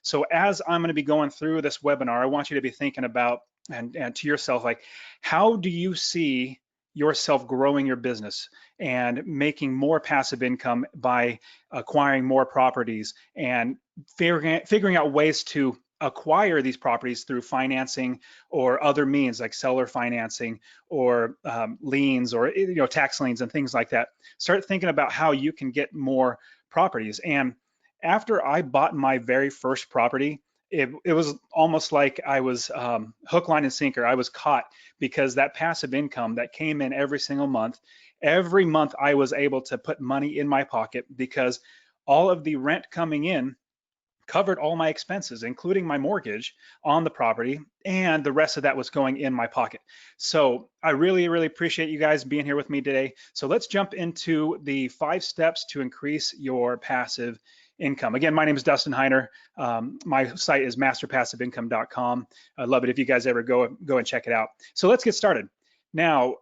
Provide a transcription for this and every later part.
So as I'm going to be going through this webinar, I want you to be thinking about and to yourself, like, how do you see yourself growing your business and making more passive income by acquiring more properties and figuring out ways to acquire these properties through financing or other means like seller financing or liens or tax liens and things like that. Start thinking about how you can get more properties. And after I bought my very first property, it was almost like I was hook, line, and sinker. I was caught because that passive income that came in every single month, every month I was able to put money in my pocket because all of the rent coming in covered all my expenses, including my mortgage on the property, and the rest of that was going in my pocket. So I really, really appreciate you guys being here with me today. So let's jump into the 5 steps to increase your passive income. Again, my name is Dustin Heiner. My site is masterpassiveincome.com. I'd love it if you guys ever go and check it out. So let's get started. Now,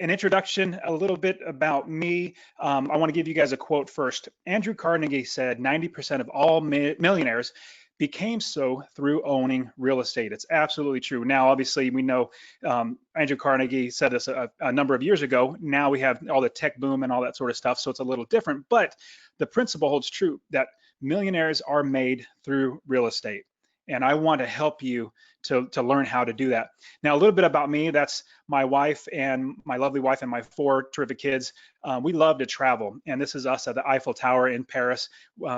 an introduction, a little bit about me. I want to give you guys a quote first. Andrew Carnegie said 90% of all millionaires became so through owning real estate. It's absolutely true. Now, obviously, we know Andrew Carnegie said this a number of years ago. Now we have all the tech boom and all that sort of stuff, so it's a little different, but the principle holds true that millionaires are made through real estate. And I want to help you to learn how to do that. Now, a little bit about me. That's my wife and my lovely wife and my 4 terrific kids. We love to travel, and this is us at the Eiffel Tower in Paris.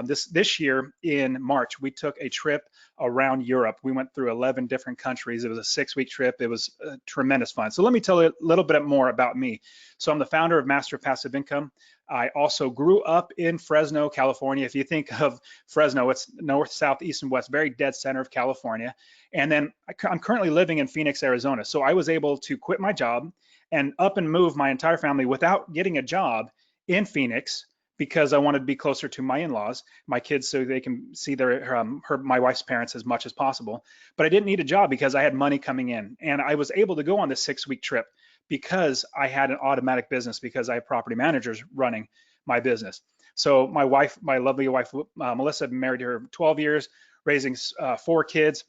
This year in March, we took a trip around Europe. We went through 11 different countries. It was a 6-week trip. It was tremendous fun. So let me tell you a little bit more about me. So I'm the founder of Master Passive Income. I also grew up in Fresno, California. If you think of Fresno, it's north, south, east, and west, very dead center of California. And then I'm currently living in Phoenix, Arizona. So I was able to quit my job and up and move my entire family without getting a job in Phoenix because I wanted to be closer to my in-laws, my kids, so they can see my wife's parents as much as possible. But I didn't need a job because I had money coming in. And I was able to go on this 6-week trip because I had an automatic business, because I have property managers running my business. So my wife, my lovely wife, Melissa, I've been married to her 12 years, raising 4 kids.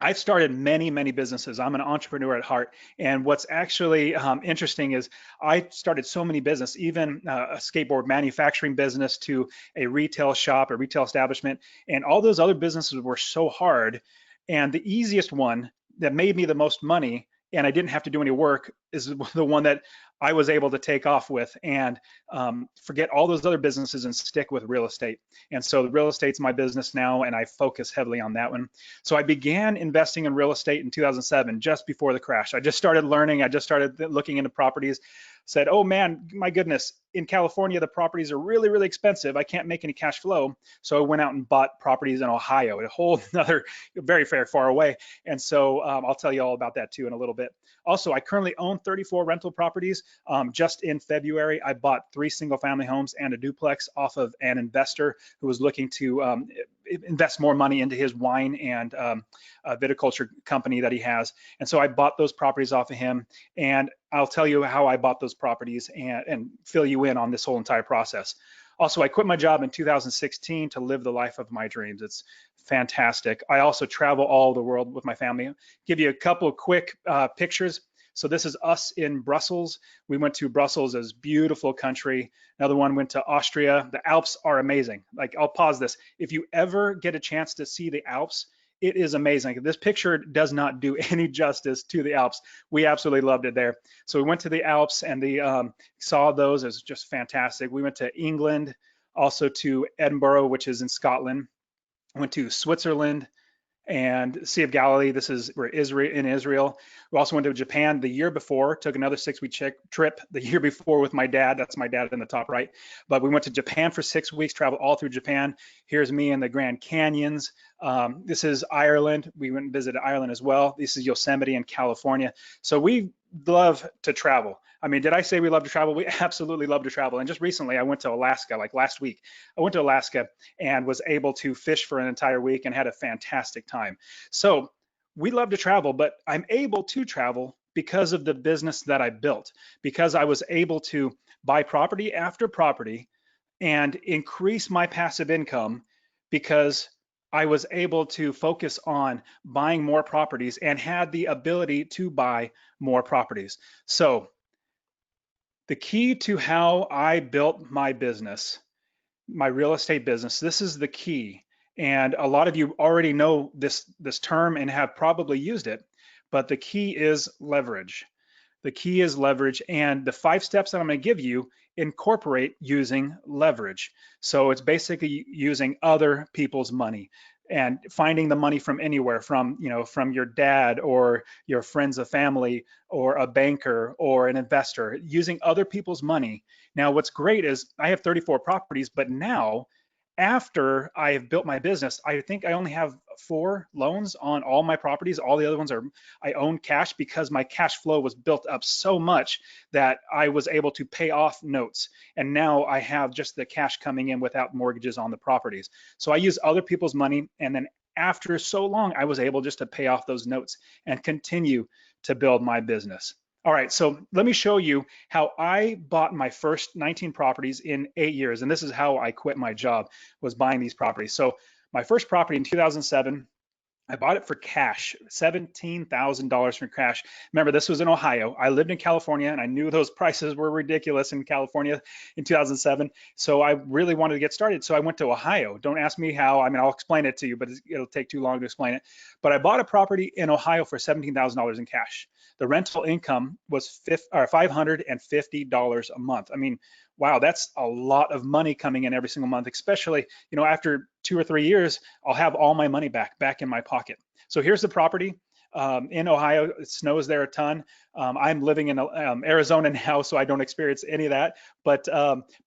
I've started many, many businesses. I'm an entrepreneur at heart. And what's actually interesting is I started so many businesses, even a skateboard manufacturing business to a retail shop, a retail establishment. And all those other businesses were so hard. And the easiest one that made me the most money, and I didn't have to do any work, is the one that I was able to take off with and forget all those other businesses and stick with real estate. And so the real estate's my business now, and I focus heavily on that one. So I began investing in real estate in 2007, just before the crash. I just started learning. I just started looking into properties, said, oh man, my goodness, in California, the properties are really, really expensive. I can't make any cash flow. So I went out and bought properties in Ohio, a whole another, very far away. And so I'll tell you all about that too in a little bit. Also, I currently own 34 rental properties. Just in February, I bought 3 single-family homes and a duplex off of an investor who was looking to invest more money into his wine and viticulture company that he has. And so I bought those properties off of him, and I'll tell you how I bought those properties and fill you in on this whole entire process. Also, I quit my job in 2016 to live the life of my dreams. It's fantastic. I also travel all the world with my family. Give you a couple of quick pictures. So this is us in Brussels. We went to Brussels, as beautiful country. Another one went to Austria. The Alps are amazing. Like, I'll pause this. If you ever get a chance to see the Alps, it is amazing. This picture does not do any justice to the Alps. We absolutely loved it there. So we went to the Alps and saw those. It was just fantastic. We went to England, also to Edinburgh, which is in Scotland. Went to Switzerland and Sea of Galilee. This is in Israel. We also went to Japan the year before, took another 6-week trip the year before with my dad. That's my dad in the top right. But we went to Japan for 6 weeks, traveled all through Japan. Here's me in the Grand Canyons. This is Ireland. We went and visited Ireland as well. This is Yosemite in California. So we love to travel. I mean, did I say we love to travel? We absolutely love to travel. And just recently I went to Alaska, like last week. I went to Alaska and was able to fish for an entire week and had a fantastic time. So we love to travel, but I'm able to travel because of the business that I built, because I was able to buy property after property and increase my passive income because I was able to focus on buying more properties and had the ability to buy more properties. So the key to how I built my business, my real estate business, this is the key. And a lot of you already know this term and have probably used it, but the key is leverage. The key is leverage, and the 5 steps that I'm going to give you incorporate using leverage. So it's basically using other people's money and finding the money from anywhere, from from your dad or your friends of family or a banker or an investor, using other people's money. Now, what's great is I have 34 properties, but now after I have built my business, I think I only have 4 loans on all my properties. All the other ones are I own cash, because my cash flow was built up so much that I was able to pay off notes. And now I have just the cash coming in without mortgages on the properties. So I use other people's money, and then after so long, I was able just to pay off those notes and continue to build my business. All right, so let me show you how I bought my first 19 properties in 8 years. And this is how I quit my job, was buying these properties. So my first property in 2007, I bought it for cash, $17,000 for cash. Remember, this was in Ohio. I lived in California, and I knew those prices were ridiculous in California in 2007. So I really wanted to get started. So I went to Ohio. Don't ask me how. I mean, I'll explain it to you, but it'll take too long to explain it. But I bought a property in Ohio for $17,000 in cash. The rental income was $550 a month. I mean, wow, that's a lot of money coming in every single month, especially, after 2 or 3 years, I'll have all my money back in my pocket. So here's the property in Ohio. It snows there a ton. I'm living in Arizona now, so I don't experience any of that, but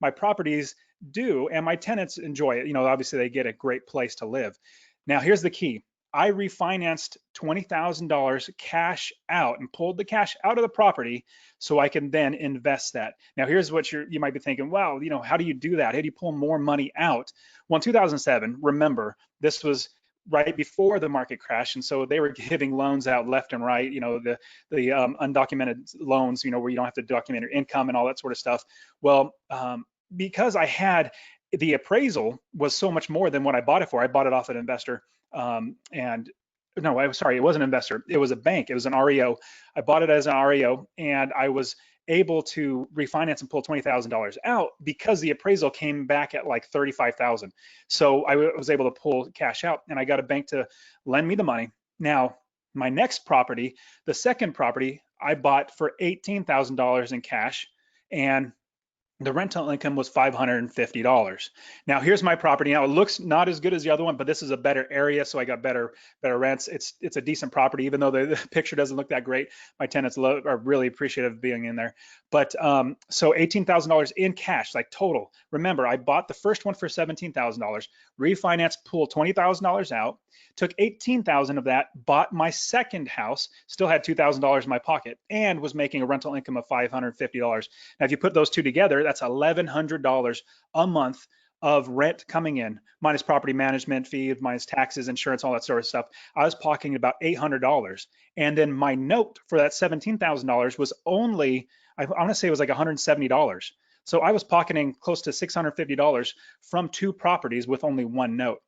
my properties do, and my tenants enjoy it. Obviously they get a great place to live. Now, here's the key. I refinanced $20,000 cash out and pulled the cash out of the property so I can then invest that. Now, here's what you might be thinking, wow, how do you do that? How do you pull more money out? Well, in 2007, remember, this was right before the market crash, and so they were giving loans out left and right, the undocumented loans, where you don't have to document your income and all that sort of stuff. Well, because I had the appraisal was so much more than what I bought it for. I bought it off an investor. And no, I'm sorry, it wasn't an investor. It was a bank. It was an REO. I bought it as an REO, and I was able to refinance and pull $20,000 out because the appraisal came back at like $35,000. So I was able to pull cash out, and I got a bank to lend me the money. Now, my next property, the second property, I bought for $18,000 in cash, and the rental income was $550. Now, here's my property. Now, it looks not as good as the other one, but this is a better area, so I got better rents. It's a decent property, even though the picture doesn't look that great. My tenants are really appreciative of being in there. But so $18,000 in cash, like total. Remember, I bought the first one for $17,000, refinanced, pulled $20,000 out, took $18,000 of that, bought my second house, still had $2,000 in my pocket, and was making a rental income of $550. Now, if you put those two together, that's $1,100 a month of rent coming in, minus property management fee, minus taxes, insurance, all that sort of stuff. I was pocketing about $800. And then my note for that $17,000 was only, I want to say it was like $170. So I was pocketing close to $650 from 2 properties with only 1 note.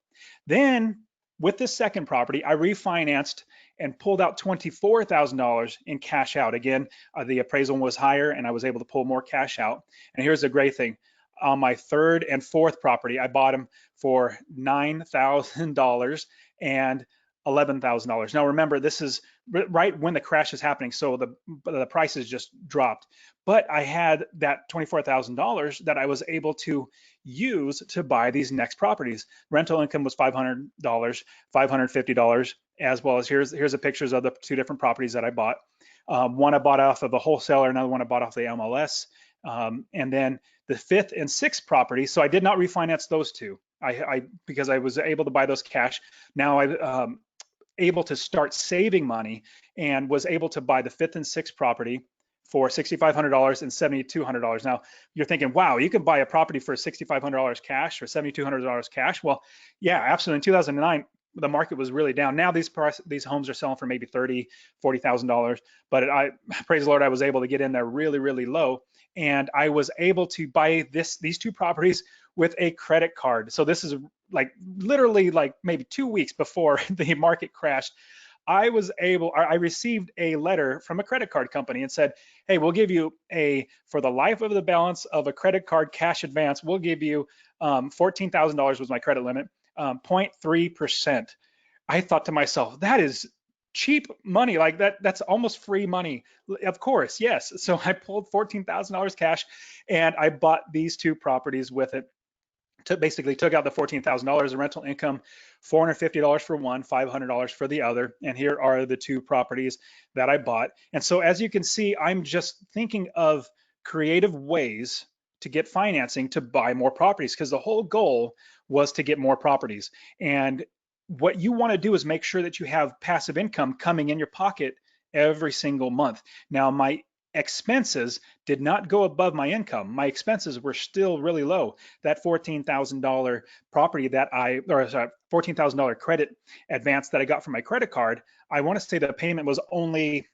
Then with this second property, I refinanced and pulled out $24,000 in cash out. Again, the appraisal was higher, and I was able to pull more cash out. And here's the great thing. On my third and fourth property, I bought them for $9,000 and $11,000. Now, remember, this is right when the crash is happening, so the prices just dropped. But I had that $24,000 that I was able to use to buy these next properties. Rental income was $500, $550, as well as here's the pictures of the 2 different properties that I bought. One I bought off of a wholesaler, another one I bought off the MLS. And then the 5th and 6th property, so I did not refinance those 2. Because I was able to buy those cash. Now I able to start saving money and was able to buy the 5th and 6th property for $6,500 and $7,200. Now you're thinking, wow, you can buy a property for $6,500 cash or $7,200 cash. Well, yeah, absolutely. In 2009, the market was really down. Now these homes are selling for maybe $30,000, $40,000. But I praise the Lord, I was able to get in there really, really low, and I was able to buy these 2 properties with a credit card. So this is like literally like maybe 2 weeks before the market crashed, I received a letter from a credit card company and said, hey, we'll give you for the life of the balance of a credit card cash advance, we'll give you $14,000 was my credit limit, 0.3%. I thought to myself, that is cheap money. Like that's almost free money. Of course, yes. So I pulled $14,000 cash and I bought these two properties with it. Basically took out the $14,000 in rental income, $450 for one, $500 for the other. And here are the two properties that I bought. And so as you can see, I'm just thinking of creative ways to get financing to buy more properties, because the whole goal was to get more properties. And what you want to do is make sure that you have passive income coming in your pocket every single month. Now, my expenses did not go above my income. My expenses were still really low. That $14,000 property $14,000 credit advance that I got from my credit card, I want to say the payment was only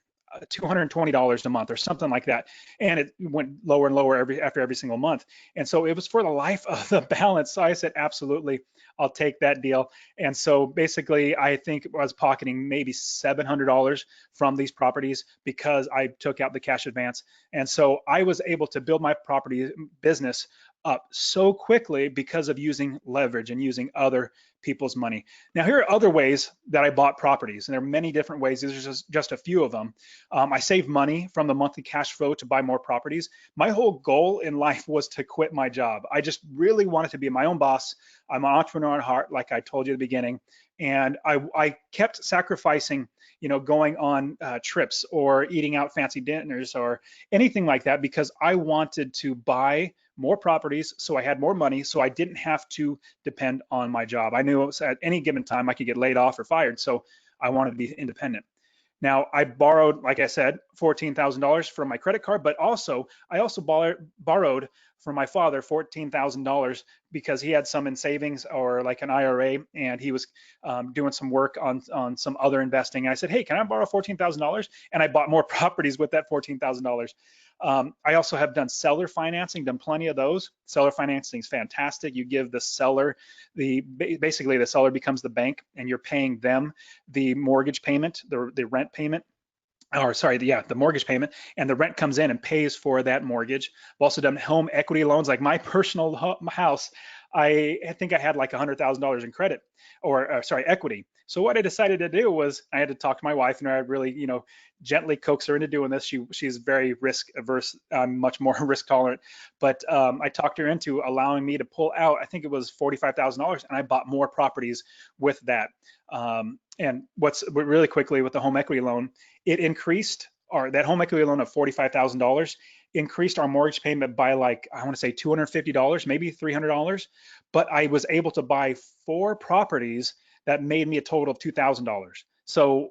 $220 a month or something like that. And it went lower and lower after every single month. And so it was for the life of the balance. So I said, absolutely, I'll take that deal. And so basically, I think I was pocketing maybe $700 from these properties because I took out the cash advance. And so I was able to build my property business up so quickly because of using leverage and using other people's money. Now, here are other ways that I bought properties, and there are many different ways. These are just a few of them. I saved money from the monthly cash flow to buy more properties. My whole goal in life was to quit my job. I just really wanted to be my own boss. I'm an entrepreneur at heart, like I told you at the beginning, and I kept sacrificing, going on trips or eating out fancy dinners or anything like that because I wanted to buy more properties so I had more money so I didn't have to depend on my job. I knew at any given time I could get laid off or fired, so I wanted to be independent. Now, I borrowed, like I said, $14,000 from my credit card, but I also borrowed from my father $14,000 because he had some in savings or like an IRA, and he was doing some work on some other investing. I said, hey, can I borrow $14,000? And I bought more properties with that $14,000. I also have done seller financing, done plenty of those. Seller financing is fantastic. You give the seller, basically the seller becomes the bank and you're paying them the mortgage payment, the rent payment, or sorry, the mortgage payment, and the rent comes in and pays for that mortgage. I've also done home equity loans, like my personal house. I think I had like $100,000 in credit or equity. So what I decided to do was I had to talk to my wife, and I really, gently coax her into doing this. She's very risk averse. I'm much more risk tolerant, but I talked her into allowing me to pull out, I think it was $45,000, and I bought more properties with that. And really quickly with the home equity loan, it increased that home equity loan of $45,000 increased our mortgage payment by like, I want to say $250, maybe $300. But I was able to buy 4 properties that made me a total of $2,000. So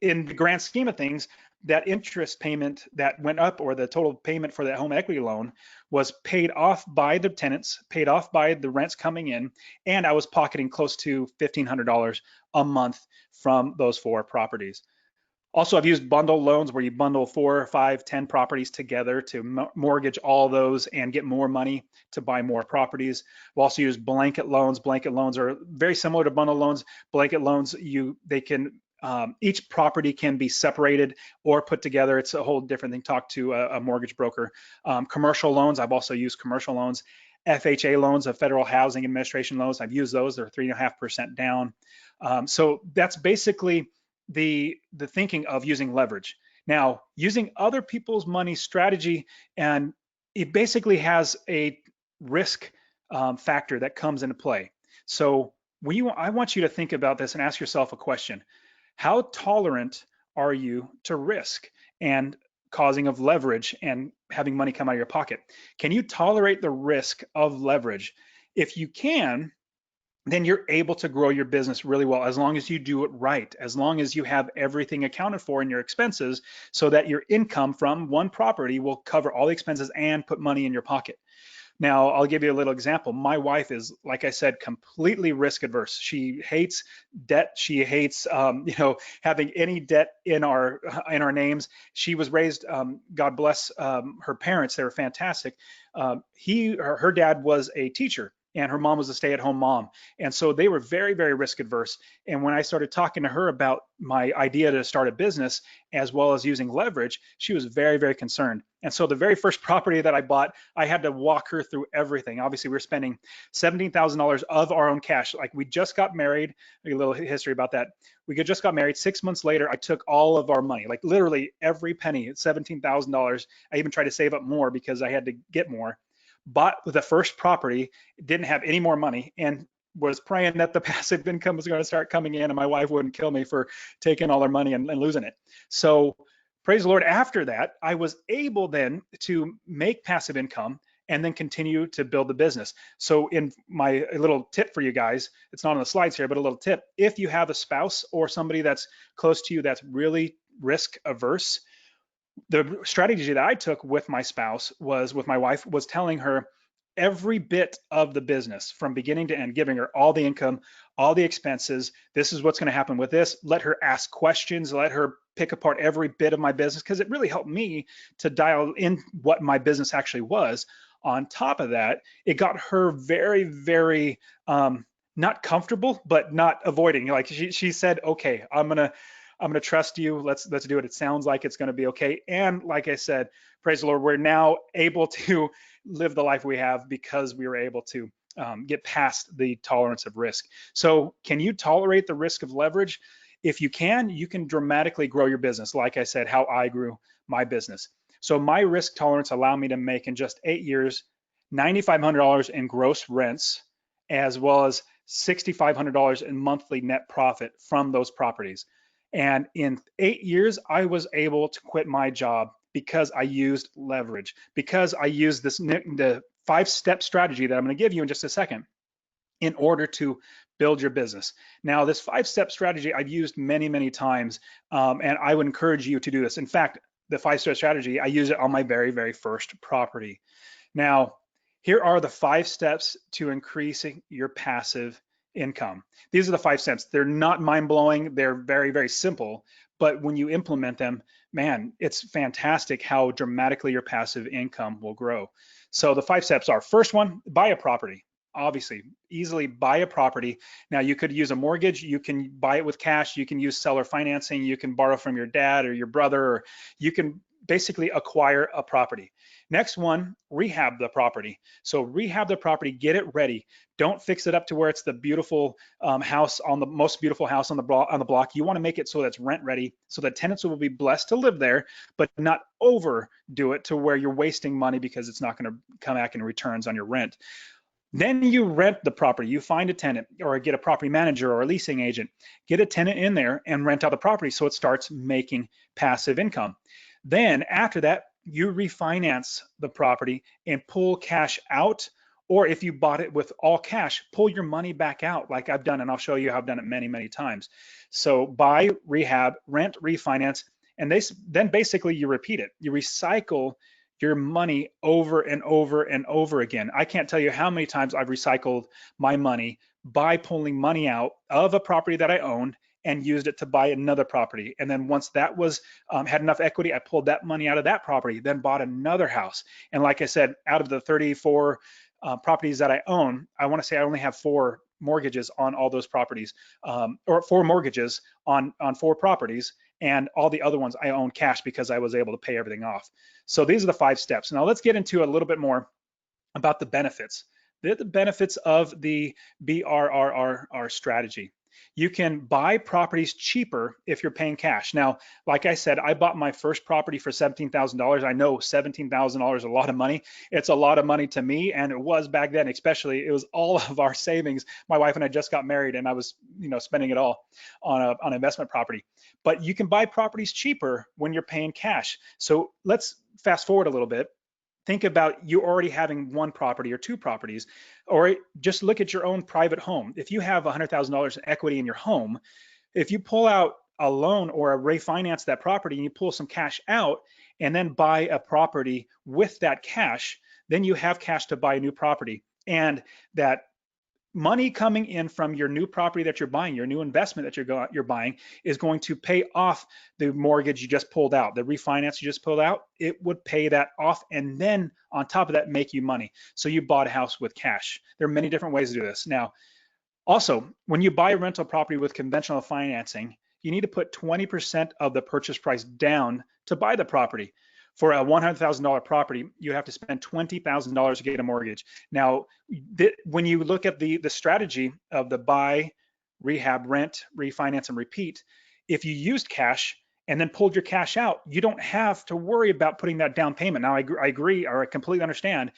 in the grand scheme of things, that interest payment that went up, or the total payment for that home equity loan, was paid off by the tenants, paid off by the rents coming in, and I was pocketing close to $1,500 a month from those 4 properties. Also, I've used bundle loans where you bundle 4, 5, 10 properties together to mortgage all those and get more money to buy more properties. We've also used blanket loans. Blanket loans are very similar to bundle loans. Blanket loans, each property can be separated or put together. It's a whole different thing. Talk to a mortgage broker. Commercial loans, I've also used commercial loans. FHA loans, Federal Housing Administration loans, I've used those. They're 3.5% down. So that's basically the thinking of using leverage. Now, using other people's money strategy, and it basically has a risk factor that comes into play. So I want you to think about this and ask yourself a question. How tolerant are you to risk and causing of leverage and having money come out of your pocket? Can you tolerate the risk of leverage? If you can, then you're able to grow your business really well, as long as you do it right, as long as you have everything accounted for in your expenses so that your income from one property will cover all the expenses and put money in your pocket. Now, I'll give you a little example. My wife is, like I said, completely risk adverse. She hates debt. She hates, having any debt in our names. She was raised, God bless her parents. They were fantastic. Her dad was a teacher. and her mom was a stay-at-home mom. And so they were very, very risk adverse. And when I started talking to her about my idea to start a business as well as using leverage, she was very, very concerned. And so the very first property that I bought, I had to walk her through everything. Obviously, we were spending $17,000 of our own cash. Like, we just got married, a little history about that. We just got married. 6 months later, I took all of our money, like literally every penny, $17,000. I even tried to save up more because I had to get more. Bought the first property, didn't have any more money, and was praying that the passive income was going to start coming in and my wife wouldn't kill me for taking all our money and losing it. So praise the Lord, after that, I was able then to make passive income and then continue to build the business. So in my little tip for you guys, it's not on the slides here, but a little tip: if you have a spouse or somebody that's close to you that's really risk averse, the strategy that I took with my spouse was, with my wife, was telling her every bit of the business from beginning to end, giving her all the income, all the expenses. This is what's going to happen with this. Let her ask questions, let her pick apart every bit of my business, because it really helped me to dial in what my business actually was. On top of that, it got her very, very not comfortable, but not avoiding. Like, she said, okay, I'm gonna trust you. Let's do it. It sounds like it's gonna be okay. And like I said, praise the Lord, we're now able to live the life we have because we were able to get past the tolerance of risk. So can you tolerate the risk of leverage? If you can dramatically grow your business. Like I said, how I grew my business. So my risk tolerance allowed me to make, in just 8 years, $9,500 in gross rents, as well as $6,500 in monthly net profit from those properties. And in 8 years, I was able to quit my job because I used leverage, because I used the 5-step strategy that I'm going to give you in just a second in order to build your business. Now, this 5-step strategy I've used many, many times, and I would encourage you to do this. In fact, the 5-step strategy, I use it on my very, very first property. Now, here are the 5 steps to increasing your passive income. These are the 5 steps. They're not mind-blowing. They're very, very simple. But when you implement them, man, it's fantastic how dramatically your passive income will grow. So the 5 steps are: first one, buy a property. Obviously, easily buy a property. Now, you could use a mortgage, you can buy it with cash, you can use seller financing, you can borrow from your dad or your brother, or you can basically acquire a property. Next one, rehab the property. So rehab the property, get it ready. Don't fix it up to where it's the beautiful house, on the most beautiful house on the block. You want to make it so that's rent ready, so that tenants will be blessed to live there, but not overdo it to where you're wasting money because it's not going to come back in returns on your rent. Then you rent the property. You find a tenant, or get a property manager or a leasing agent. Get a tenant in there and rent out the property so it starts making passive income. Then after that, you refinance the property and pull cash out, or if you bought it with all cash, pull your money back out like I've done, and I'll show you how I've done it many, many times. So buy, rehab, rent, refinance, and then basically you repeat it. You recycle your money over and over and over again. I can't tell you how many times I've recycled my money by pulling money out of a property that I owned and used it to buy another property. And then once that was had enough equity, I pulled that money out of that property, then bought another house. And like I said, out of the 34 properties that I own, I want to say I only have 4 mortgages on all those properties, or 4 mortgages on 4 properties, and all the other ones I own cash because I was able to pay everything off. So these are the 5 steps. Now let's get into a little bit more about the benefits. They're the benefits of the BRRRR strategy. You can buy properties cheaper if you're paying cash. Now, like I said, I bought my first property for $17,000. I know $17,000 is a lot of money. It's a lot of money to me, and it was back then, especially. It was all of our savings. My wife and I just got married, and I was, spending it all on an investment property. But you can buy properties cheaper when you're paying cash. So let's fast forward a little bit. Think about you already having 1 property or 2 properties, or just look at your own private home. If you have $100,000 in equity in your home, if you pull out a loan or refinance that property and you pull some cash out and then buy a property with that cash, then you have cash to buy a new property. And that money coming in from your new property that you're buying, your new investment that you're buying, is going to pay off the mortgage you just pulled out, the refinance you just pulled out. It would pay that off, and then on top of that, make you money. So you bought a house with cash. There are many different ways to do this. Now, also, when you buy a rental property with conventional financing, you need to put 20% of the purchase price down to buy the property. For a $100,000 property, you have to spend $20,000 to get a mortgage. Now, when you look at the strategy of the buy, rehab, rent, refinance, and repeat, if you used cash and then pulled your cash out, you don't have to worry about putting that down payment. Now, I agree, or I completely understand,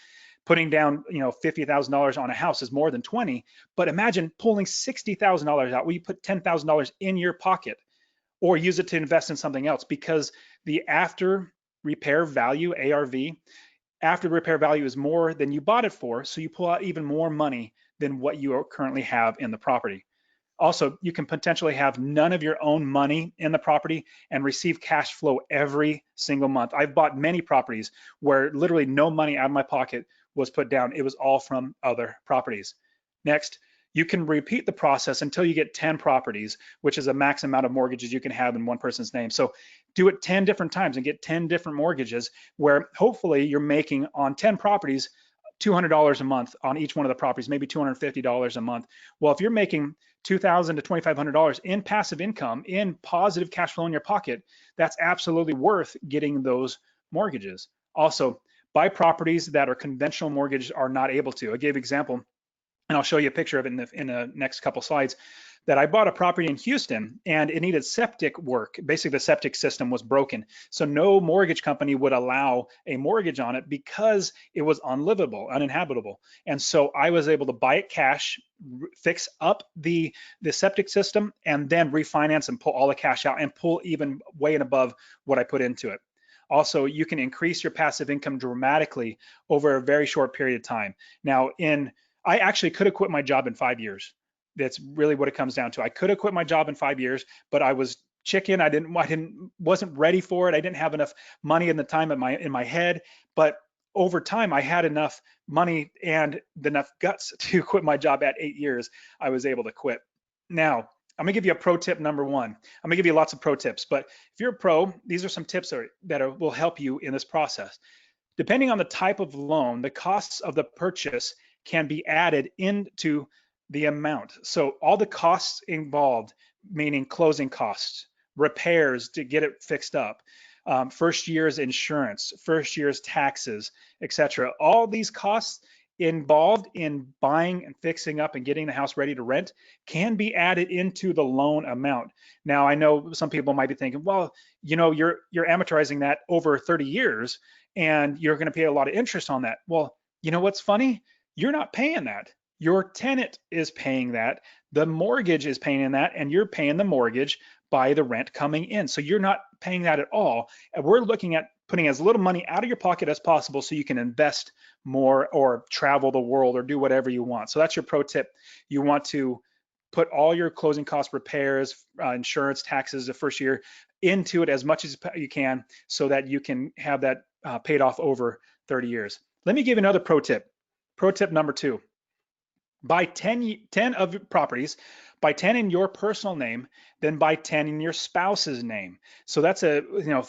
putting down, $50,000 on a house is more than 20, but imagine pulling $60,000 out. Well, you put $10,000 in your pocket, or use it to invest in something else, because the after repair value, ARV, after repair value is more than you bought it for, so you pull out even more money than what you currently have in the property. Also, you can potentially have none of your own money in the property and receive cash flow every single month. I've bought many properties where literally no money out of my pocket was put down. It was all from other properties. Next, you can repeat the process until you get 10 properties, which is a max amount of mortgages you can have in one person's name. So do it 10 different times and get 10 different mortgages, where hopefully you're making on 10 properties $200 a month on each one of the properties, maybe $250 a month. Well, if you're making $2,000 to $2,500 in passive income, in positive cash flow in your pocket, that's absolutely worth getting those mortgages. Also, buy properties that are conventional mortgages are not able to. I gave an example, and I'll show you a picture of it in the next couple slides, that I bought a property in Houston and it needed septic work. Basically, the septic system was broken. So no mortgage company would allow a mortgage on it because it was unlivable, uninhabitable. And so I was able to buy it cash, fix up the septic system, and then refinance and pull all the cash out and pull even way and above what I put into it. Also, you can increase your passive income dramatically over a very short period of time. Now, I actually could have quit my job in 5 years. That's really what it comes down to. I could have quit my job in 5 years, but I was chicken. Wasn't ready for it. I didn't have enough money in the time in my head. But over time, I had enough money and enough guts to quit my job at 8 years. I was able to quit. Now, I'm gonna give you a pro tip number one. I'm gonna give you lots of pro tips, but if you're a pro, these are some tips that will help you in this process. Depending on the type of loan, the costs of the purchase can be added into the amount. So all the costs involved, meaning closing costs, repairs to get it fixed up, first year's insurance, first year's taxes, etc. All these costs involved in buying and fixing up and getting the house ready to rent can be added into the loan amount. Now, I know some people might be thinking, well, you're amortizing that over 30 years and you're going to pay a lot of interest on that. Well, you know what's funny? You're not paying that. Your tenant is paying that. The mortgage is paying that, and you're paying the mortgage by the rent coming in. So you're not paying that at all. And we're looking at putting as little money out of your pocket as possible so you can invest more or travel the world or do whatever you want. So that's your pro tip. You want to put all your closing costs, repairs, insurance, taxes the first year into it as much as you can so that you can have that paid off over 30 years. Let me give you another pro tip. Pro tip number 2. Buy 10 of your properties, buy 10 in your personal name, then buy 10 in your spouse's name. So that's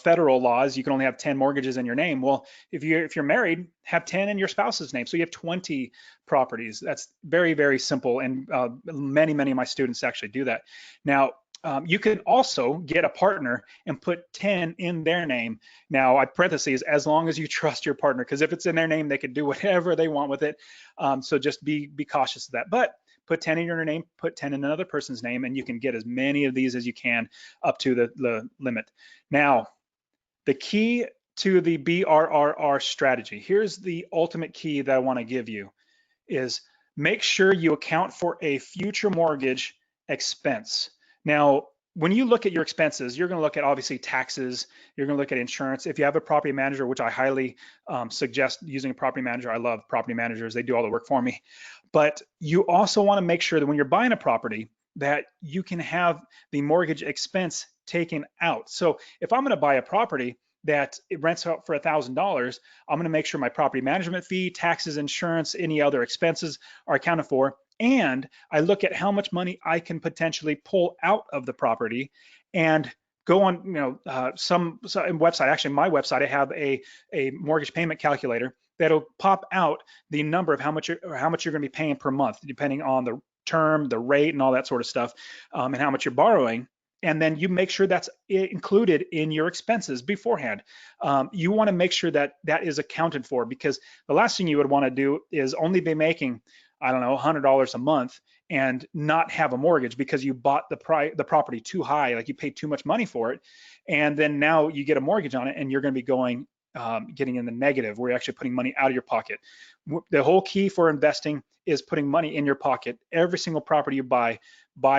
federal laws. You can only have 10 mortgages in your name. Well, if you're married, have 10 in your spouse's name. So you have 20 properties. That's very, very simple. And many of my students actually do that. Now, you can also get a partner and put 10 in their name. Now, I parentheses, as long as you trust your partner, because if it's in their name, they can do whatever they want with it. So just be cautious of that. But put 10 in your name, put 10 in another person's name, and you can get as many of these as you can up to the limit. Now, the key to the BRRRR strategy, here's the ultimate key that I want to give you, is make sure you account for a future mortgage expense. Now, when you look at your expenses, you're going to look at obviously taxes, you're going to look at insurance. If you have a property manager, which I highly suggest using a property manager, I love property managers, they do all the work for me. But you also want to make sure that when you're buying a property that you can have the mortgage expense taken out. So if I'm going to buy a property that it rents out for $1,000, I'm going to make sure my property management fee, taxes, insurance, any other expenses are accounted for. and I look at how much money I can potentially pull out of the property and go on, some website, actually my website, I have a mortgage payment calculator that'll pop out the number of how much you're going to be paying per month, depending on the term, the rate, and all that sort of stuff, and how much you're borrowing. And then you make sure that's included in your expenses beforehand. You want to make sure that that is accounted for, because the last thing you would want to do is only be making, I don't know, $100 a month and not have a mortgage because you bought the property too high, like you paid too much money for it, and then now you get a mortgage on it and you're going to be going getting in the negative, where you're actually putting money out of your pocket. The whole key for investing is putting money in your pocket. Every single property you buy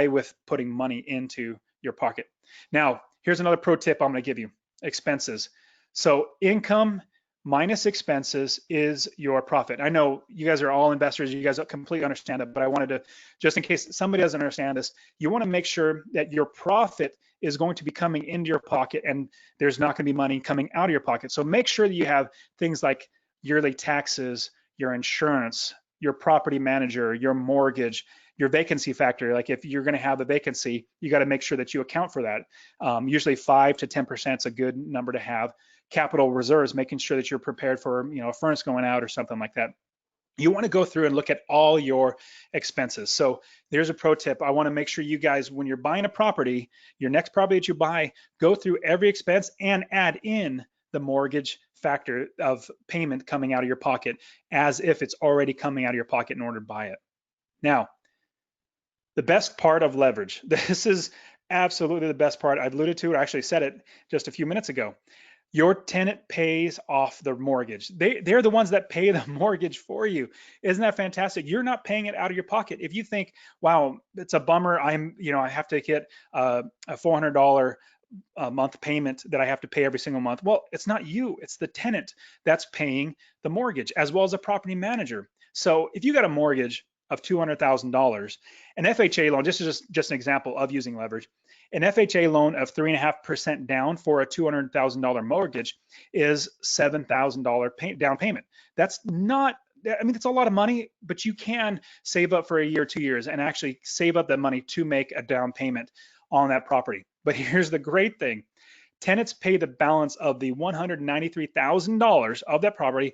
with putting money into your pocket. Now, here's another pro tip I'm going to give you: expenses. So income minus expenses is your profit. I know you guys are all investors, you guys completely understand it, but I wanted to, just in case somebody doesn't understand this, you want to make sure that your profit is going to be coming into your pocket and there's not going to be money coming out of your pocket. So make sure that you have things like yearly taxes, your insurance, your property manager, your mortgage, your vacancy factor. Like if you're going to have a vacancy, you got to make sure that you account for that. Usually 5 to 10% is a good number to have. Capital reserves, making sure that you're prepared for, a furnace going out or something like that. You want to go through and look at all your expenses. So there's a pro tip. I want to make sure you guys, when you're buying a property, your next property that you buy, go through every expense and add in the mortgage factor of payment coming out of your pocket as if it's already coming out of your pocket in order to buy it. Now, the best part of leverage. This is absolutely the best part. I've alluded to it. I actually said it just a few minutes ago. Your tenant pays off the mortgage. They're the ones that pay the mortgage for you. Isn't that fantastic? You're not paying it out of your pocket. If you think, wow, it's a bummer, I have to get a $400 a month payment that I have to pay every single month. Well, it's not you, it's the tenant that's paying the mortgage, as well as a property manager. So if you got a mortgage of $200,000, an FHA loan, this is just an example of using leverage. An FHA loan of 3.5% down for a $200,000 mortgage is $7,000 down payment. That's not, it's a lot of money, but you can save up for a year, 2 years, and actually save up that money to make a down payment on that property. But here's the great thing: tenants pay the balance of the $193,000 of that property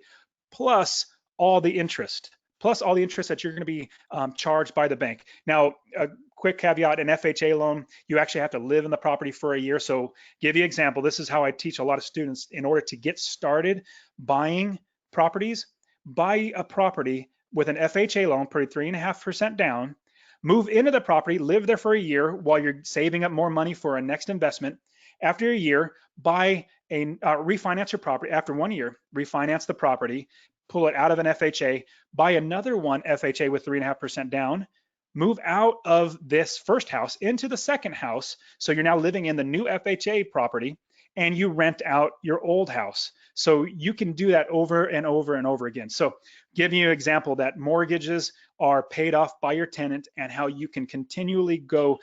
plus all the interest. That you're going to be charged by the bank. Now, a quick caveat: an FHA loan, you actually have to live in the property for a year. So give you an example. This is how I teach a lot of students in order to get started buying properties. Buy a property with an FHA loan, put 3.5% down, move into the property, live there for a year while you're saving up more money for a next investment. After a year, refinance your property. After 1 year, refinance the property, pull it out of an FHA, buy another one FHA with 3.5% down, move out of this first house into the second house. So you're now living in the new FHA property, and you rent out your old house. So you can do that over and over and over again. So giving you an example that mortgages are paid off by your tenant, and how you can continue to go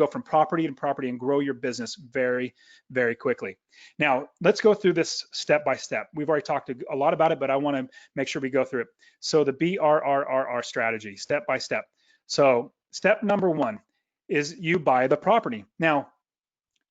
from property to property and grow your business very, very quickly. Now, let's go through this step by step. We've already talked a lot about it, but I want to make sure we go through it. So the BRRRR strategy, step by step. So step number 1 is you buy the property. Now,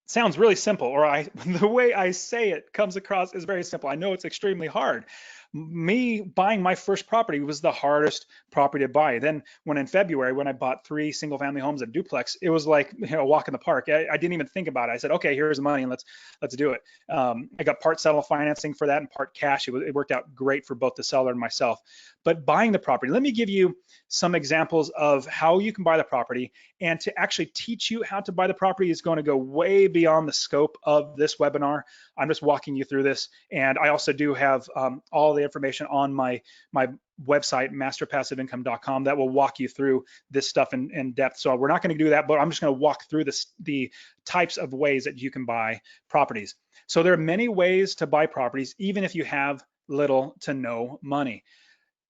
it sounds really simple, or the way I say it comes across as very simple. I know it's extremely hard. Me buying my first property was the hardest property to buy. Then when in February, when I bought 3 single family homes and duplex, it was like a walk in the park. I didn't even think about it. I said, okay, here's the money and let's do it. I got part settle financing for that and part cash. It worked out great for both the seller and myself. But buying the property, let me give you some examples of how you can buy the property. And to actually teach you how to buy the property is going to go way beyond the scope of this webinar. I'm just walking you through this. And I also do have all the information on my website, masterpassiveincome.com, that will walk you through this stuff in depth. So we're not going to do that, but I'm just going to walk through the types of ways that you can buy properties. So there are many ways to buy properties, even if you have little to no money.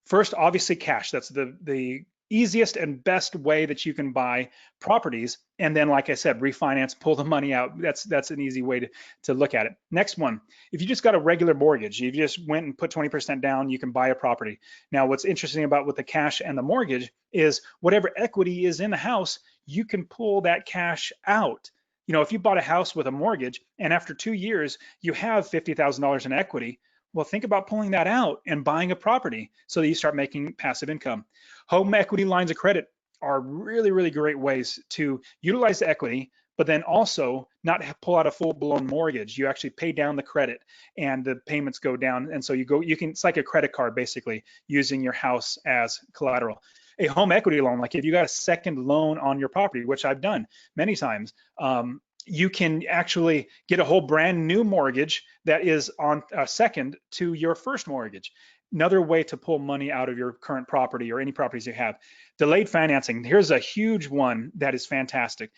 First, obviously cash. That's the easiest and best way that you can buy properties. And then, like I said, refinance, pull the money out. That's an easy way to look at it. Next one, if you just got a regular mortgage, you just went and put 20% down, you can buy a property. Now, what's interesting about with the cash and the mortgage is whatever equity is in the house, you can pull that cash out. You know, if you bought a house with a mortgage and after 2 years you have $50,000 in equity, well, think about pulling that out and buying a property so that you start making passive income. Home equity lines of credit are really, really great ways to utilize the equity, but then also not pull out a full-blown mortgage. You actually pay down the credit and the payments go down. And so it's like a credit card basically, using your house as collateral. A home equity loan, like if you got a second loan on your property, which I've done many times, you can actually get a whole brand new mortgage that is on second to your first mortgage. Another way to pull money out of your current property or any properties you have. Delayed financing. Here's a huge one that is fantastic.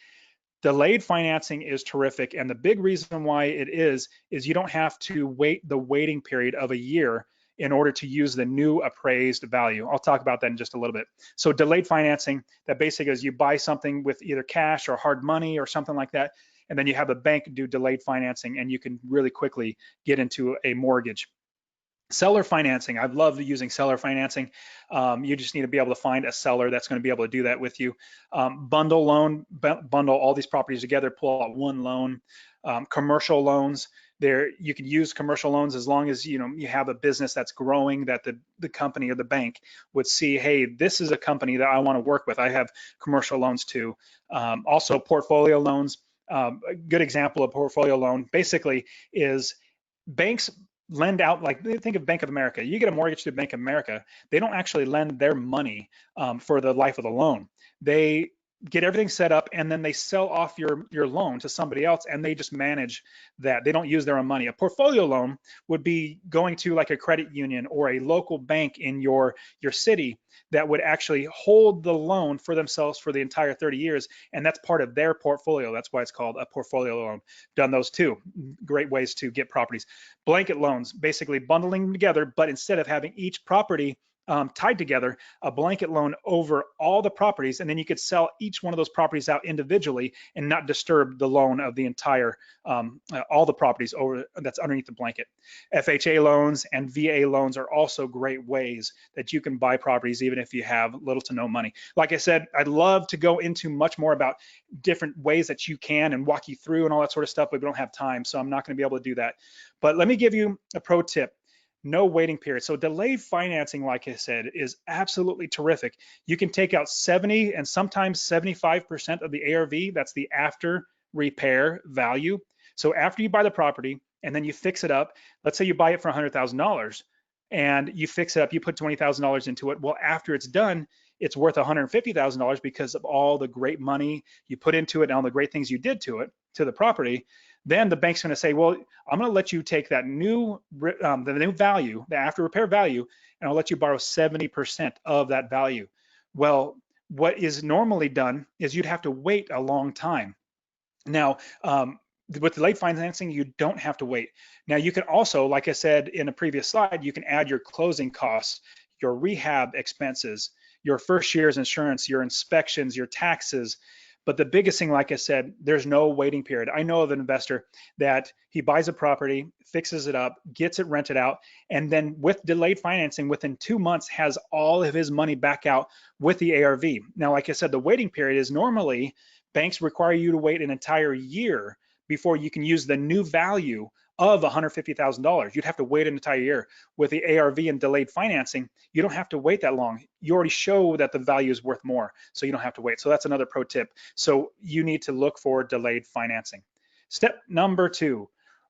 Delayed financing is terrific, and the big reason why it is you don't have to wait the waiting period of a year in order to use the new appraised value. I'll talk about that in just a little bit. So delayed financing, that basically is you buy something with either cash or hard money or something like that, and then you have a bank do delayed financing and you can really quickly get into a mortgage. Seller financing, I've loved using seller financing. You just need to be able to find a seller that's going to be able to do that with you. Bundle loan, bundle all these properties together, pull out one loan. Commercial loans, you can use commercial loans as long as you have a business that's growing, that the company or the bank would see, hey, this is a company that I want to work with. I have commercial loans too. Also portfolio loans. A good example of portfolio loan basically is banks lend out, like think of Bank of America. You get a mortgage to Bank of America, they don't actually lend their money for the life of the loan. They get everything set up and then they sell off your loan to somebody else and they just manage that. They don't use their own money. A portfolio loan would be going to like a credit union or a local bank in your city that would actually hold the loan for themselves for the entire 30 years. And that's part of their portfolio. That's why it's called a portfolio loan. Done those too. Great ways to get properties. Blanket loans, basically bundling them together, but instead of having each property tied together, a blanket loan over all the properties, and then you could sell each one of those properties out individually and not disturb the loan of the entire, all the properties that's underneath the blanket. FHA loans and VA loans are also great ways that you can buy properties even if you have little to no money. Like I said, I'd love to go into much more about different ways that you can and walk you through and all that sort of stuff, but we don't have time, so I'm not going to be able to do that. But let me give you a pro tip. No waiting period. So delayed financing, like I said, is absolutely terrific. You can take out 70 and sometimes 75% of the ARV. That's the after repair value. So after you buy the property and then you fix it up, let's say you buy it for $100,000 and you fix it up, you put $20,000 into it. Well, after it's done, it's worth $150,000 because of all the great money you put into it and all the great things you did to it, to the property. Then the bank's going to say, well, I'm going to let you take that the new value, the after repair value, and I'll let you borrow 70% of that value. Well, what is normally done is you'd have to wait a long time. Now, with delayed financing, you don't have to wait. Now, you can also, like I said in a previous slide, you can add your closing costs, your rehab expenses, your first year's insurance, your inspections, your taxes. But the biggest thing, like I said, there's no waiting period. I know of an investor that he buys a property, fixes it up, gets it rented out, and then with delayed financing, within 2 months, has all of his money back out with the ARV. Now, like I said, the waiting period is normally banks require you to wait an entire year before you can use the new value of $150,000. You'd have to wait an entire year. With the ARV and delayed financing, you don't have to wait that long. You already show that the value is worth more, so you don't have to wait. So that's another pro tip. So you need to look for delayed financing. Step number 2,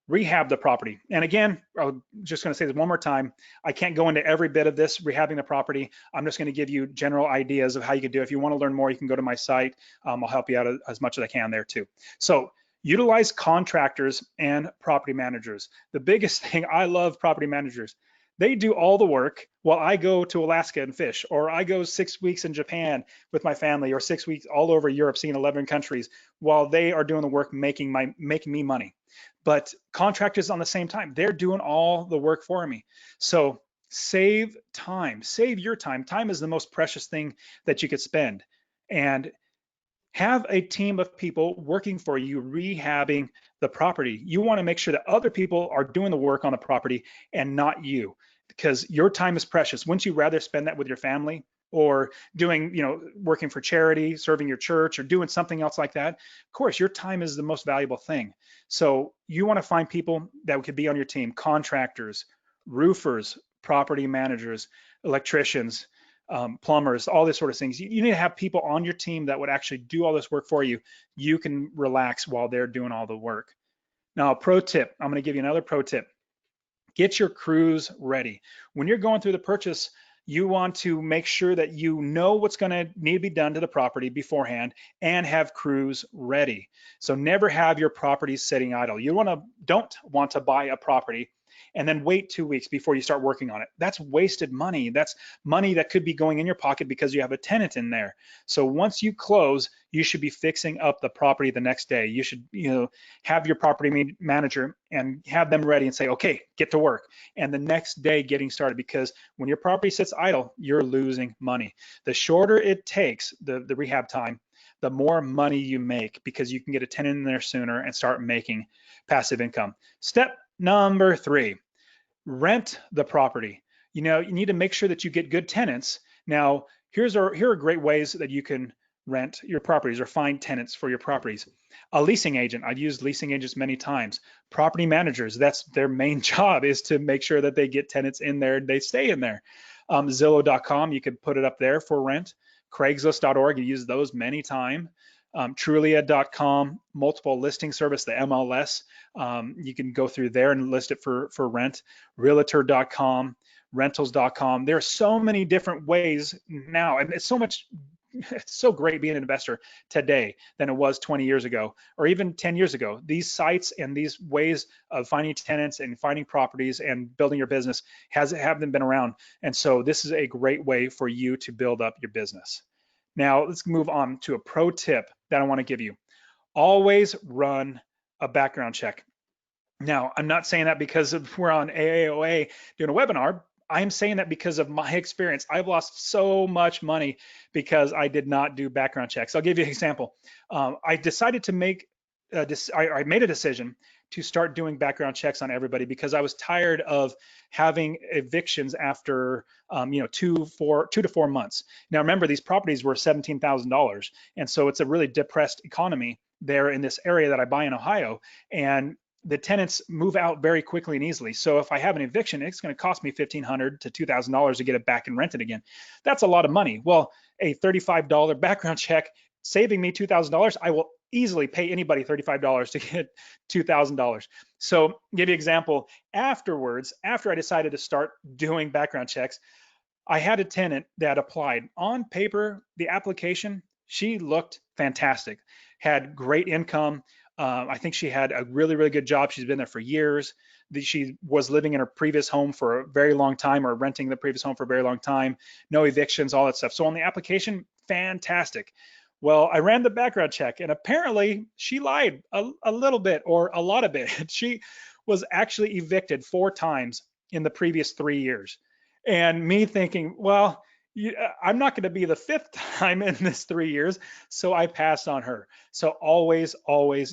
rehab the property. And again, I'm just going to say this one more time. I can't go into every bit of this, rehabbing the property. I'm just going to give you general ideas of how you can do it. If you want to learn more, you can go to my site. I'll help you out as much as I can there too. So utilize contractors and property managers. The biggest thing, I love property managers. They do all the work while I go to Alaska and fish, or I go 6 weeks in Japan with my family, or 6 weeks all over Europe, seeing 11 countries, while they are doing the work, making me money. But contractors on the same time, they're doing all the work for me. So Save time, save your time. Time is the most precious thing that you could spend. And have a team of people working for you, rehabbing the property. You want to make sure that other people are doing the work on the property and not you, because your time is precious. Wouldn't you rather spend that with your family or doing, working for charity, serving your church, or doing something else like that? Of course, your time is the most valuable thing. So you want to find people that could be on your team, contractors, roofers, property managers, electricians, plumbers, all this sort of things. You need to have people on your team that would actually do all this work for you. You can relax while they're doing all the work. Now, a pro tip, I'm going to give you another pro tip. Get your crews ready. When you're going through the purchase, you want to make sure that you know what's going to need to be done to the property beforehand and have crews ready. So never have your property sitting idle. You don't want to buy a property and then wait 2 weeks before you start working on it. That's wasted money. That's money that could be going in your pocket because you have a tenant in there. So once you close, you should be fixing up the property the next day. You should, have your property manager and have them ready and say, okay, get to work. And the next day getting started, because when your property sits idle, you're losing money. The shorter it takes, the rehab time, the more money you make, because you can get a tenant in there sooner and start making passive income. Step number 3, rent the property. You need to make sure that you get good tenants. Now, here are great ways that you can rent your properties or find tenants for your properties. A leasing agent. I've used leasing agents many times. Property managers, that's their main job, is to make sure that they get tenants in there and they stay in there. Zillow.com, you could put it up there for rent. Craigslist.org, you use those many times. Trulia.com, multiple listing service, the MLS. You can go through there and list it for rent. Realtor.com, rentals.com. There are so many different ways now, and it's so great being an investor today than it was 20 years ago or even 10 years ago. These sites and these ways of finding tenants and finding properties and building your business haven't been around. And so this is a great way for you to build up your business. Now let's move on to a pro tip that I want to give you. Always run a background check. Now, I'm not saying that because we're on AAOA doing a webinar. I'm saying that because of my experience. I've lost so much money because I did not do background checks. I'll give you an example. I decided to I made a decision to start doing background checks on everybody because I was tired of having evictions after 2 to 4 months. Now remember, these properties were $17,000, and so it's a really depressed economy there in this area that I buy in Ohio, and the tenants move out very quickly and easily. So if I have an eviction, it's going to cost me $1,500 to $2,000 to get it back and rented again. That's a lot of money. Well, a $35 background check saving me $2,000, I will easily pay anybody $35 to get $2,000. So give you an example. Afterwards, after I decided to start doing background checks, I had a tenant that applied. On paper, the application, she looked fantastic, had great income. I think she had a really, really good job. She's been there for years. She was living in her previous home for a very long time, or renting the previous home for a very long time. No evictions, all that stuff. So on the application, fantastic. Well, I ran the background check, and apparently she lied a little bit or a lot of it. She was actually evicted 4 times in the previous 3 years. And me thinking, well, I'm not going to be the 5th time in this 3 years, so I passed on her. So always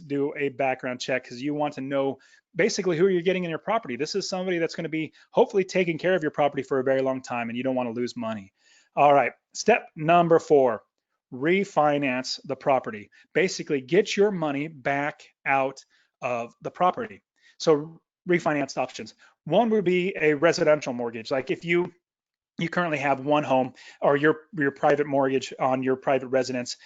do a background check, because you want to know basically who you're getting in your property. This is somebody that's going to be hopefully taking care of your property for a very long time, and you don't want to lose money. All right, step number 4, refinance the property. Basically, get your money back out of the property. So refinance options. One would be a residential mortgage. Like if you currently have one home, or your private mortgage on your private residence,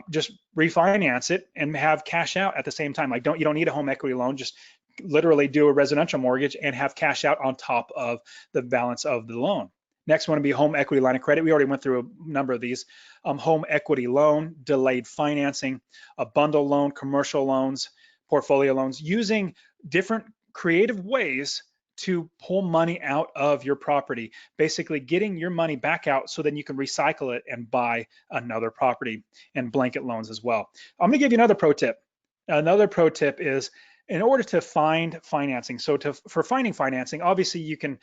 just refinance it and have cash out at the same time. Like you don't need a home equity loan, just literally do a residential mortgage and have cash out on top of the balance of the loan. Next one would be home equity line of credit. We already went through a number of these. Home equity loan, delayed financing, a bundle loan, commercial loans, portfolio loans, using different creative ways to pull money out of your property, basically getting your money back out so then you can recycle it and buy another property, and blanket loans as well. I'm gonna give you another pro tip. Another pro tip is in order to find financing, so for finding financing, obviously you can,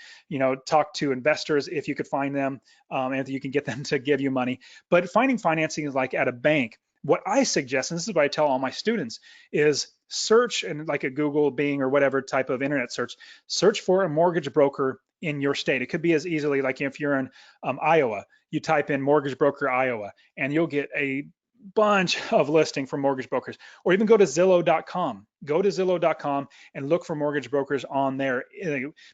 talk to investors if you could find them, and you can get them to give you money. But finding financing is like at a bank. What I suggest, and this is what I tell all my students, is search, and like a Google, Bing, or whatever type of internet search for a mortgage broker in your state. It could be as easily like if you're in Iowa, you type in mortgage broker Iowa, and you'll get a bunch of listing for mortgage brokers. Or even go to Zillow.com. Go to Zillow.com and look for mortgage brokers on there.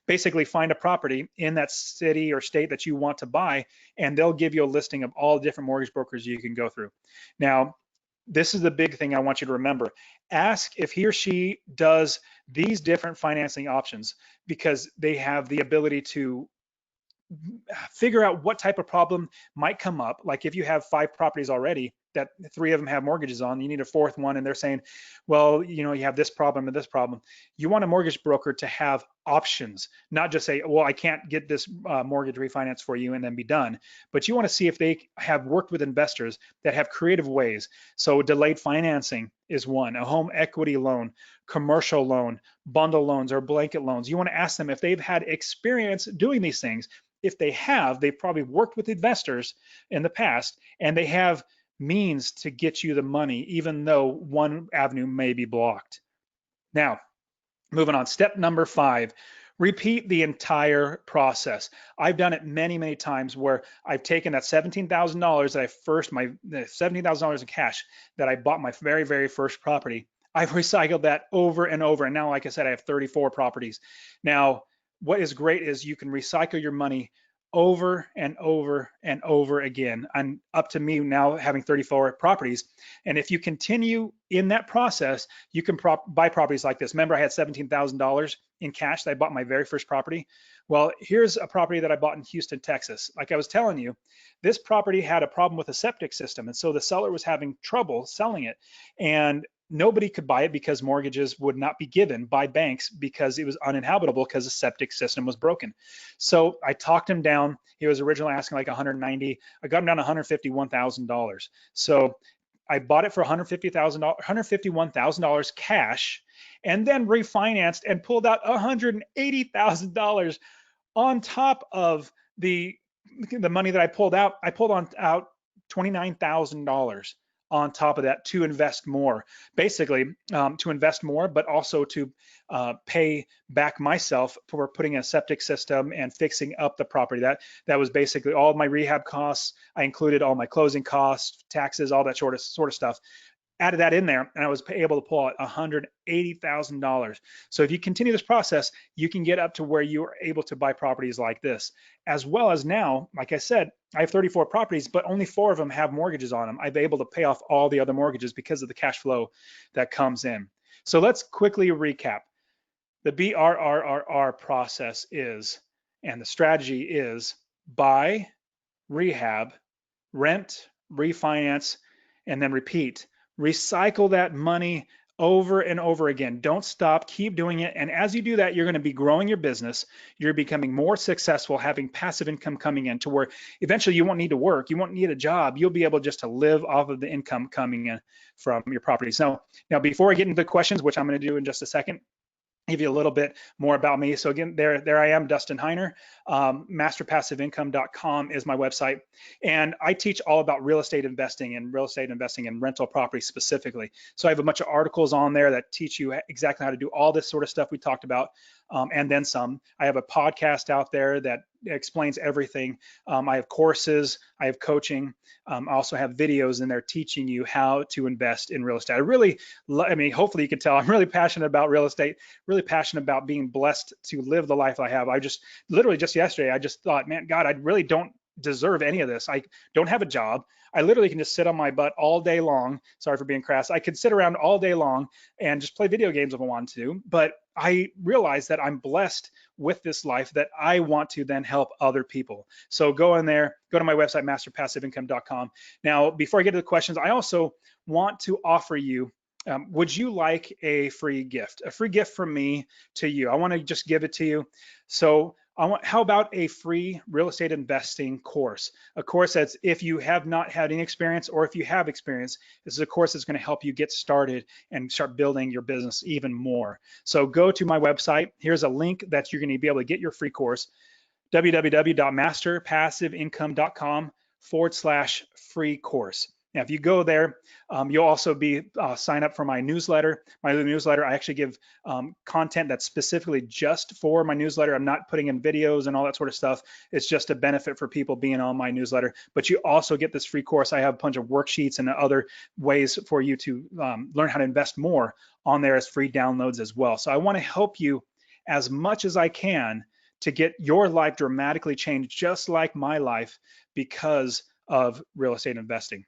Basically find a property in that city or state that you want to buy, and they'll give you a listing of all the different mortgage brokers you can go through. Now, this is the big thing I want you to remember. Ask if he or she does these different financing options, because they have the ability to figure out what type of problem might come up. Like if you have 5 properties already that 3 of them have mortgages on, you need a 4th one, and they're saying, well, you have this problem and this problem. You want a mortgage broker to have options, not just say, well, I can't get this mortgage refinance for you and then be done. But you want to see if they have worked with investors that have creative ways. So delayed financing is one, a home equity loan, commercial loan, bundle loans, or blanket loans. You want to ask them if they've had experience doing these things. If they have, they've probably worked with investors in the past, and they have means to get you the money, even though one avenue may be blocked. Now, moving on, step number 5, repeat the entire process. I've done it many, many times where I've taken that $17,000 that my $17,000 in cash that I bought my very, very first property. I've recycled that over and over. And now, like I said, I have 34 properties. Now, what is great is you can recycle your money over and over and over again. And up to me now having 34 properties. And if you continue in that process, you can buy properties like this. Remember, I had $17,000 in cash that I bought my very first property. Well, here's a property that I bought in Houston, Texas. Like I was telling you, this property had a problem with a septic system. And so the seller was having trouble selling it. And nobody could buy it because mortgages would not be given by banks because it was uninhabitable because the septic system was broken. So I talked him down. He was originally asking like 190. I got him down to $151,000. So I bought it for $151,000 cash, and then refinanced and pulled out $180,000 on top of the money that I pulled out. I pulled out $29,000 on top of that to invest more, basically to invest more, but also to pay back myself for putting in a septic system and fixing up the property. That was basically all of my rehab costs. I included all my closing costs, taxes, all that sort of stuff. Added that in there, and I was able to pull out $180,000. So if you continue this process, you can get up to where you are able to buy properties like this. As well as now, like I said, I have 34 properties, but only 4 of them have mortgages on them. I'm able to pay off all the other mortgages because of the cash flow that comes in. So let's quickly recap. The BRRRR process is, and the strategy is, buy, rehab, rent, refinance, and then repeat. Recycle that money over and over again. Don't stop, keep doing it. And as you do that, you're going to be growing your business. You're becoming more successful, having passive income coming in to where eventually you won't need to work. You won't need a job. You'll be able just to live off of the income coming in from your properties. Now before I get into the questions, which I'm going to do in just a second, give you a little bit more about me. So again, there I am, Dustin Heiner. Masterpassiveincome.com is my website. And I teach all about real estate investing and rental property specifically. So I have a bunch of articles on there that teach you exactly how to do all this sort of stuff we talked about, and then some. I have a podcast out there that explains everything. I have courses, I have coaching. I also have videos in there teaching you how to invest in real estate. Hopefully you can tell I'm really passionate about real estate, really passionate about being blessed to live the life I have. Literally just yesterday, I just thought, man, God, I really don't deserve any of this. I don't have a job. I literally can just sit on my butt all day long. Sorry for being crass. I could sit around all day long and just play video games if I wanted to, but I realize that I'm blessed with this life that I want to then help other people. So go in there, go to my website, masterpassiveincome.com. Now, before I get to the questions, I also want to offer you, would you like a free gift from me to you? I want to just give it to you. So How about a free real estate investing course? A course that's, if you have not had any experience or if you have experience, this is a course that's going to help you get started and start building your business even more. So go to my website. Here's a link that you're going to be able to get your free course, www.masterpassiveincome.com/free course. Now, if you go there, you'll also be sign up for my newsletter. My newsletter, I actually give content that's specifically just for my newsletter. I'm not putting in videos and all that sort of stuff. It's just a benefit for people being on my newsletter. But you also get this free course. I have a bunch of worksheets and other ways for you to learn how to invest more on there as free downloads as well. So I want to help you as much as I can to get your life dramatically changed, just like my life, because of real estate investing.